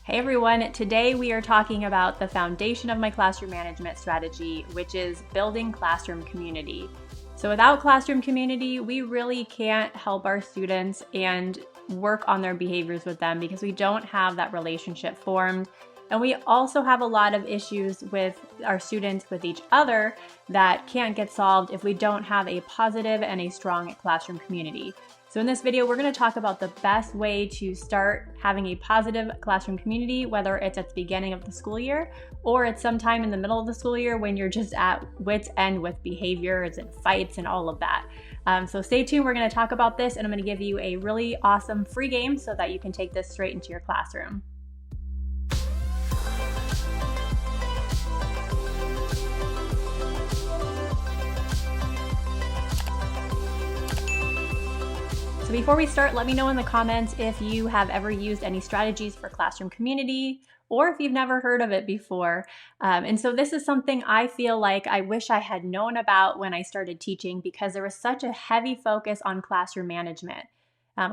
Hey everyone, today we are talking about the foundation of my classroom management strategy, which is building classroom community. So without classroom community, we really can't help our students and work on their behaviors with them because we don't have that relationship formed. And we also have a lot of issues with our students with each other that can't get solved if we don't have a positive and a strong classroom community. So in this video, we're going to talk about the best way to start having a positive classroom community, whether it's at the beginning of the school year or it's sometime in the middle of the school year when you're just at wit's end with behaviors and fights and all of that. So stay tuned. We're going to talk about this, and I'm going to give you a really awesome free game so that you can take this straight into your classroom. So before we start, let me know in the comments if you have ever used any strategies for classroom community or if you've never heard of it before. And so this is something I feel like I wish I had known about when I started teaching because there was such a heavy focus on classroom management.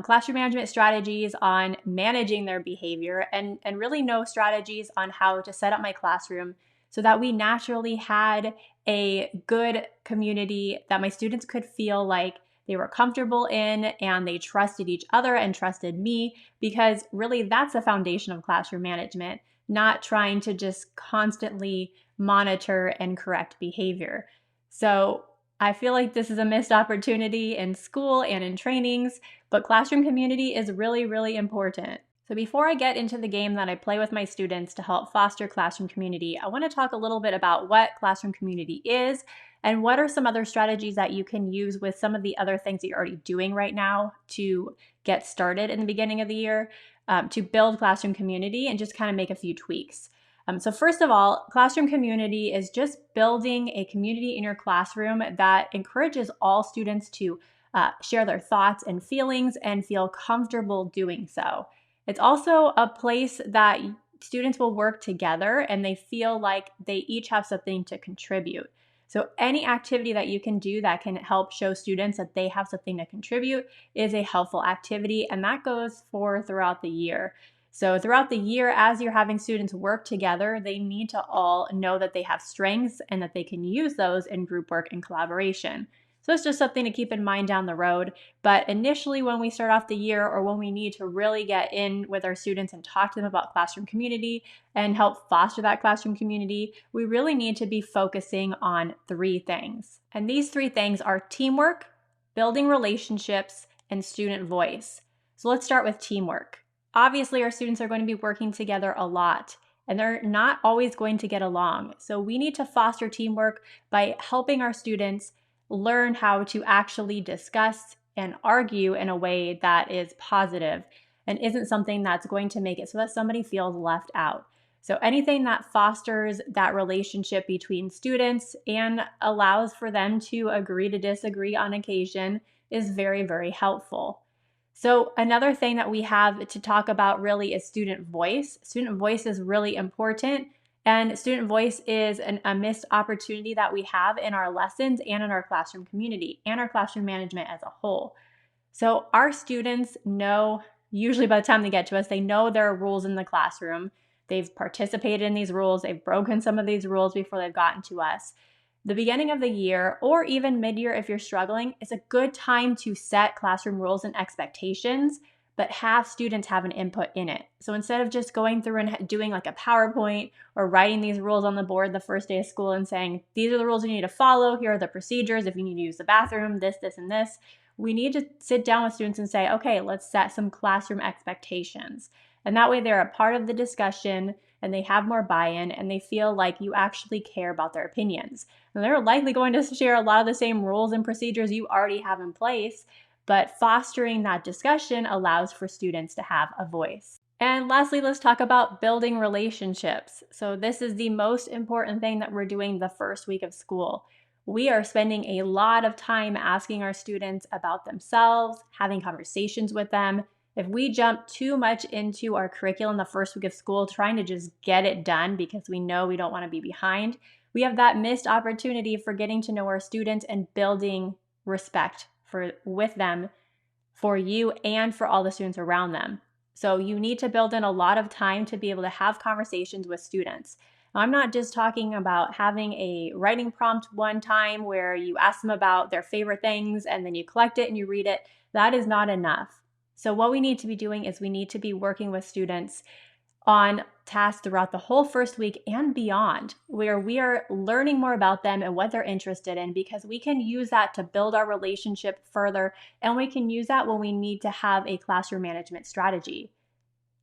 Classroom management strategies on managing their behavior and really no strategies on how to set up my classroom so that we naturally had a good community that my students could feel like they were comfortable in and they trusted each other and trusted me, because really that's the foundation of classroom management, not trying to just constantly monitor and correct behavior. So I feel like this is a missed opportunity in school and in trainings, but classroom community is really, really important. So before I get into the game that I play with my students to help foster classroom community, I want to talk a little bit about what classroom community is and what are some other strategies that you can use with some of the other things that you're already doing right now to get started in the beginning of the year to build classroom community and just kind of make a few tweaks. So first of all, classroom community is just building a community in your classroom that encourages all students to share their thoughts and feelings and feel comfortable doing so. It's also a place that students will work together and they feel like they each have something to contribute. So any activity that you can do that can help show students that they have something to contribute is a helpful activity, and that goes for throughout the year. So throughout the year, as you're having students work together, they need to all know that they have strengths and that they can use those in group work and collaboration. So it's just something to keep in mind down the road. But initially, when we start off the year or when we need to really get in with our students and talk to them about classroom community and help foster that classroom community, we really need to be focusing on 3 things. And these 3 things are teamwork, building relationships, and student voice. So let's start with teamwork. Obviously, our students are going to be working together a lot, and they're not always going to get along. So we need to foster teamwork by helping our students learn how to actually discuss and argue in a way that is positive and isn't something that's going to make it so that somebody feels left out. So anything that fosters that relationship between students and allows for them to agree to disagree on occasion is very, very helpful. So another thing that we have to talk about really is student voice. Student voice is really important. And student voice is a missed opportunity that we have in our lessons and in our classroom community and our classroom management as a whole. So our students know, usually by the time they get to us, they know there are rules in the classroom. They've participated in these rules. They've broken some of these rules before they've gotten to us. The beginning of the year, or even mid-year if you're struggling, is a good time to set classroom rules and expectations, but have students have an input in it. So instead of just going through and doing like a PowerPoint or writing these rules on the board the first day of school and saying, these are the rules you need to follow, here are the procedures, if you need to use the bathroom, this, and this, we need to sit down with students and say, okay, let's set some classroom expectations. And that way they're a part of the discussion and they have more buy-in and they feel like you actually care about their opinions. And they're likely going to share a lot of the same rules and procedures you already have in place, but fostering that discussion allows for students to have a voice. And lastly, let's talk about building relationships. So this is the most important thing that we're doing the first week of school. We are spending a lot of time asking our students about themselves, having conversations with them. If we jump too much into our curriculum the first week of school, trying to just get it done because we know we don't want to be behind, we have that missed opportunity for getting to know our students and building respect with them, for you, and for all the students around them. So you need to build in a lot of time to be able to have conversations with students. Now, I'm not just talking about having a writing prompt one time where you ask them about their favorite things and then you collect it and you read it. That is not enough. So what we need to be doing is we need to be working with students on tasks throughout the whole first week and beyond, where we are learning more about them and what they're interested in, because we can use that to build our relationship further, and we can use that when we need to have a classroom management strategy.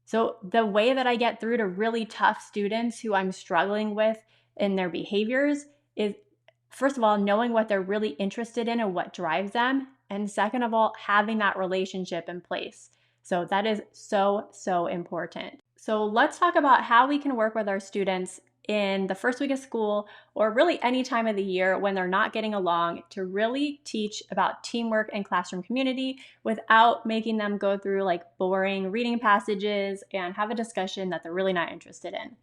So the way that I get through to really tough students who I'm struggling with in their behaviors is, first of all, knowing what they're really interested in and what drives them. And second of all, having that relationship in place. So that is so, so important. So let's talk about how we can work with our students in the first week of school, or really any time of the year when they're not getting along, to really teach about teamwork and classroom community without making them go through like boring reading passages and have a discussion that they're really not interested in. I'm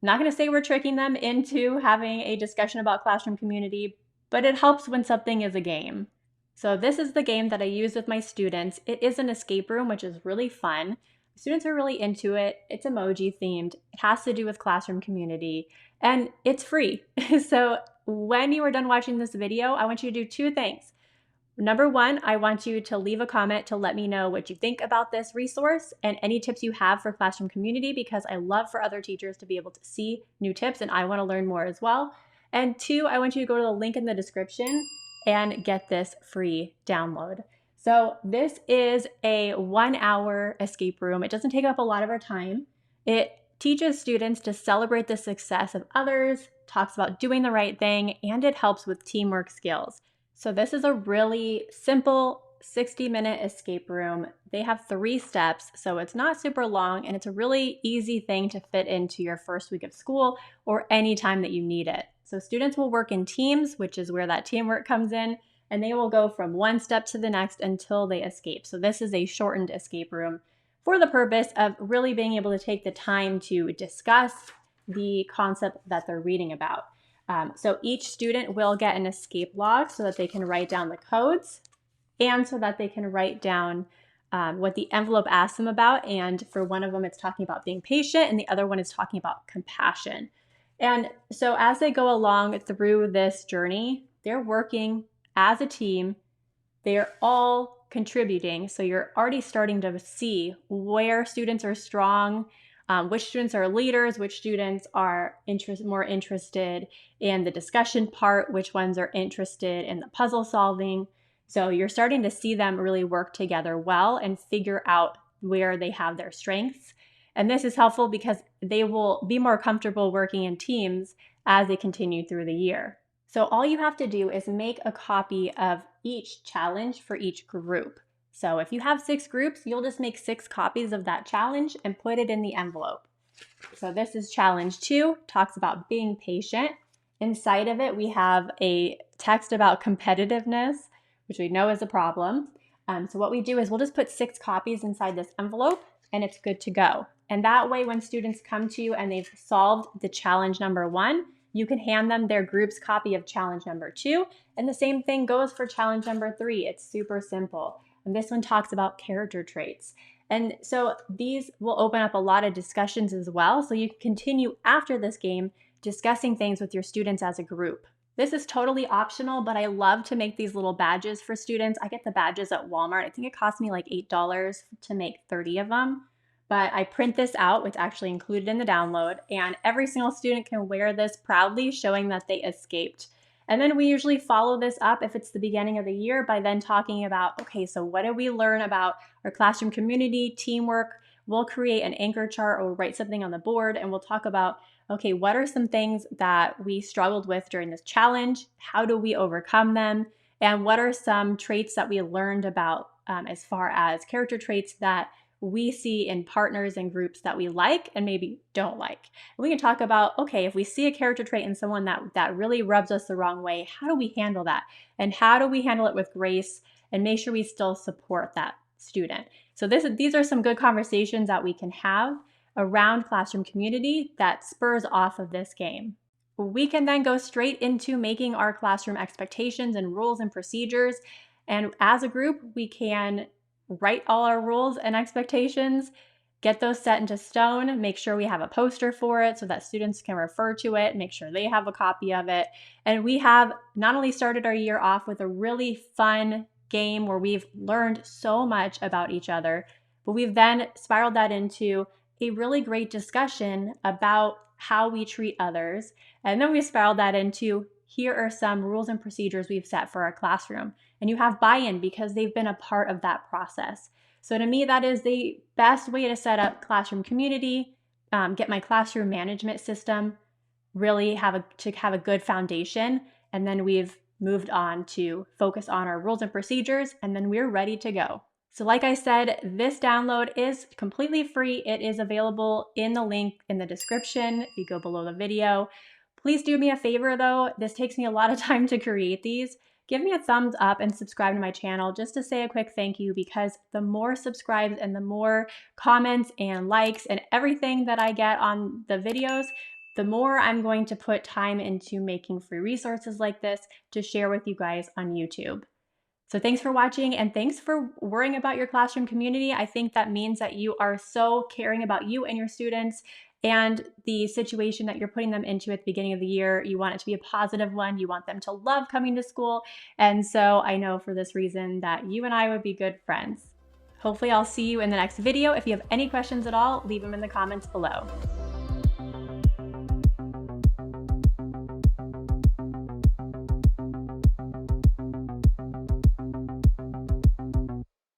not going to say we're tricking them into having a discussion about classroom community, but it helps when something is a game. So this is the game that I use with my students. It is an escape room, which is really fun. Students are really into it. It's emoji themed. It has to do with classroom community, and it's free. So when you are done watching this video, I want you to do two things. Number one, I want you to leave a comment to let me know what you think about this resource and any tips you have for classroom community, because I love for other teachers to be able to see new tips and I want to learn more as well. And two, I want you to go to the link in the description and get this free download. So this is a 1 hour escape room. It doesn't take up a lot of our time. It teaches students to celebrate the success of others, talks about doing the right thing, and it helps with teamwork skills. So this is a really simple 60-minute escape room. They have 3 steps, so it's not super long, and it's a really easy thing to fit into your first week of school or any time that you need it. So students will work in teams, which is where that teamwork comes in, and they will go from one step to the next until they escape. So this is a shortened escape room for the purpose of really being able to take the time to discuss the concept that they're reading about. So each student will get an escape log so that they can write down the codes and so that they can write down what the envelope asks them about. And for one of them, it's talking about being patient, and the other one is talking about compassion. And so as they go along through this journey, they're working as a team. They're all contributing. So you're already starting to see where students are strong, which students are leaders, which students are more interested in the discussion part, which ones are interested in the puzzle solving. So you're starting to see them really work together well and figure out where they have their strengths. And this is helpful because they will be more comfortable working in teams as they continue through the year. So all you have to do is make a copy of each challenge for each group. So if you have 6 groups, you'll just make 6 copies of that challenge and put it in the envelope. So this is challenge 2, talks about being patient. Inside of it, we have a text about competitiveness, which we know is a problem. So what we do is we'll just put 6 copies inside this envelope and it's good to go. And that way, when students come to you and they've solved the challenge number 1, you can hand them their group's copy of challenge number 2. And the same thing goes for challenge number 3. It's super simple. And this one talks about character traits. And so these will open up a lot of discussions as well. So you can continue after this game discussing things with your students as a group. This is totally optional, but I love to make these little badges for students. I get the badges at Walmart. I think it cost me like $8 to make 30 of them. But I print this out, it's actually included in the download, and every single student can wear this proudly, showing that they escaped. And then we usually follow this up, if it's the beginning of the year, by then talking about, okay, so what did we learn about our classroom community, teamwork? We'll create an anchor chart or write something on the board, and we'll talk about, okay, what are some things that we struggled with during this challenge? How do we overcome them? And what are some traits that we learned about as far as character traits that we see in partners and groups that we like and maybe don't like. And we can talk about, okay, if we see a character trait in someone that really rubs us the wrong way, how do we handle that? And how do we handle it with grace and make sure we still support that student? So these are some good conversations that we can have around classroom community that spurs off of this game. We can then go straight into making our classroom expectations and rules and procedures. And as a group, we can write all our rules and expectations get those set into stone, make sure we have a poster for it so that students can refer to it, make sure they have a copy of it. And we have not only started our year off with a really fun game where we've learned so much about each other, but we've then spiraled that into a really great discussion about how we treat others. And then we spiraled that into, here are some rules and procedures we've set for our classroom. And you have buy-in because they've been a part of that process. So to me, that is the best way to set up classroom community, get my classroom management system, really have a good foundation. And then we've moved on to focus on our rules and procedures, and then we're ready to go. So like I said, this download is completely free. It is available in the link in the description if you go below the video. Please do me a favor though, this takes me a lot of time to create these. Give me a thumbs up and subscribe to my channel just to say a quick thank you, because the more subscribes and the more comments and likes and everything that I get on the videos, the more I'm going to put time into making free resources like this to share with you guys on YouTube. So thanks for watching, and thanks for worrying about your classroom community. I think that means that you are so caring about you and your students and the situation that you're putting them into at the beginning of the year. You want it to be a positive one. You want them to love coming to school. And so I know for this reason that you and I would be good friends. Hopefully I'll see you in the next video. If you have any questions at all, leave them in the comments below.